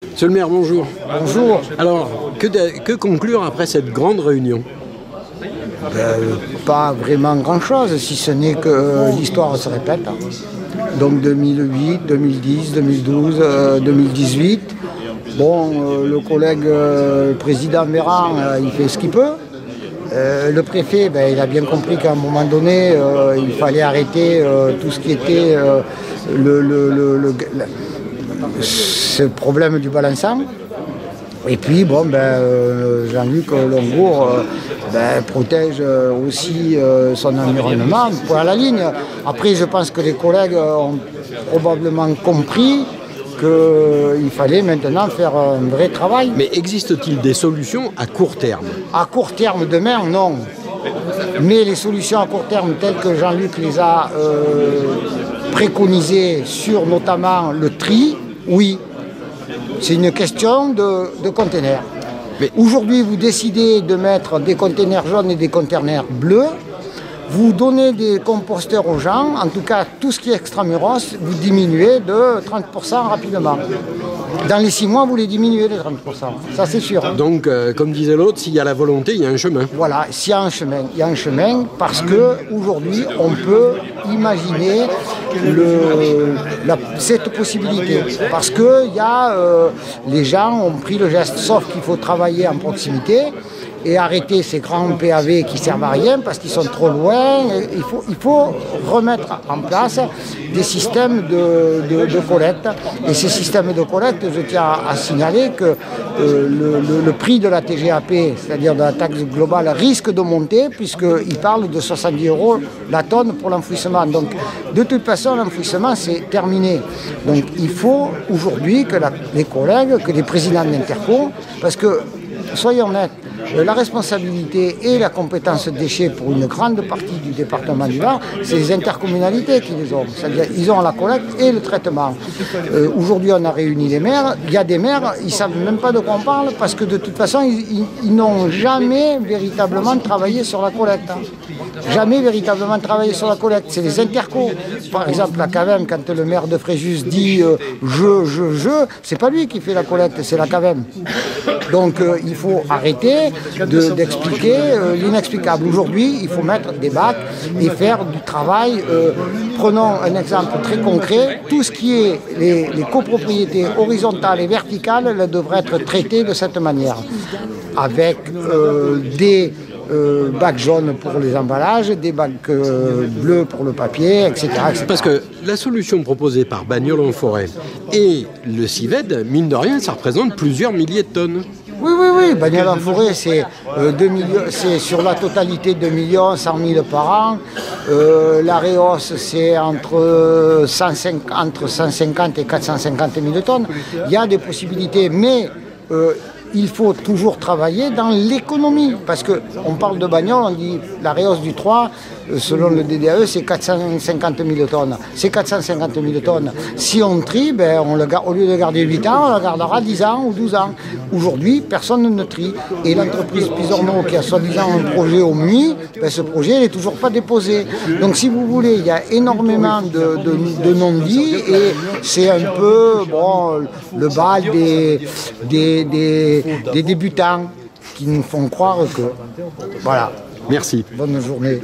Monsieur le maire, bonjour. Bonjour. Alors, que conclure après cette grande réunion? Pas vraiment grand-chose, si ce n'est que l'histoire se répète. Donc 2008, 2010, 2012, 2018. Bon, le collègue président Méran, il fait ce qu'il peut. Le préfet, il a bien compris qu'à un moment donné, il fallait arrêter tout ce qui était ce problème du balançant. Et puis, bon, Jean-Luc Longour protège aussi son environnement, point à la ligne. Après, je pense que les collègues ont probablement compris qu'il fallait maintenant faire un vrai travail. Mais existe-t-il des solutions à court terme? À court terme, demain, non. Mais les solutions à court terme, telles que Jean-Luc les a préconisées sur notamment le tri, oui. C'est une question de containers. Mais aujourd'hui, vous décidez de mettre des containers jaunes et des containers bleus. Vous donnez des composteurs aux gens. En tout cas, tout ce qui est extramuros, vous diminuez de 30% rapidement. Dans les 6 mois, vous les diminuez de 30%. Ça, c'est sûr. Donc, comme disait l'autre, s'il y a la volonté, il y a un chemin. Voilà, s'il y a un chemin. Il y a un chemin parce qu'aujourd'hui, on peut imaginer cette possibilité. Parce que les gens ont pris le geste, sauf qu'il faut travailler en proximité et arrêter ces grands PAV qui ne servent à rien parce qu'ils sont trop loin. Il faut remettre en place des systèmes de collecte. Et ces systèmes de collecte, je tiens à signaler que le prix de la TGAP, c'est-à-dire de la taxe globale, risque de monter puisqu'il parle de 70 € la tonne pour l'enfouissement. Donc, de toute façon, l'enfouissement, c'est terminé. Donc, il faut aujourd'hui que les collègues, que les présidents d'interco, parce que, soyons honnêtes, la responsabilité et la compétence déchets pour une grande partie du département du Var, c'est les intercommunalités qui les ont. C'est-à-dire qu'ils ont la collecte et le traitement. Aujourd'hui, on a réuni les maires. Il y a des maires, ils ne savent même pas de quoi on parle parce que de toute façon, ils n'ont jamais véritablement travaillé sur la collecte. Jamais véritablement travaillé sur la collecte. C'est les intercos. Par exemple, la CAVEM, quand le maire de Fréjus dit c'est pas lui qui fait la collecte, c'est la CAVEM. Donc, il faut arrêter d'expliquer l'inexplicable. Aujourd'hui, il faut mettre des bacs et faire du travail. Prenons un exemple très concret. Tout ce qui est les copropriétés horizontales et verticales elles devraient être traitées de cette manière. Avec des bacs jaunes pour les emballages, des bacs bleus pour le papier, etc., etc. Parce que la solution proposée par Bagnols-en-Forêt et le CIVED, mine de rien, ça représente plusieurs milliers de tonnes. Oui. Bagnols-en-Forêt, c'est sur la totalité 2 100 000 par an. La Réos, c'est entre 150 et 450 000 tonnes. Il y a des possibilités, mais il faut toujours travailler dans l'économie. Parce qu'on parle de Bagnols, on dit la Réos du 3, selon le DDAE, c'est 450 000 tonnes. C'est 450 000 tonnes. Si on trie, au lieu de garder 8 ans, on la gardera 10 ans ou 12 ans. Aujourd'hui, personne ne trie. Et l'entreprise Pisorno, qui a soi-disant un projet au MUI, ce projet n'est toujours pas déposé. Donc si vous voulez, il y a énormément de non-dits et c'est un peu le bal des débutants qui nous font croire que... Voilà. Merci. Bonne journée.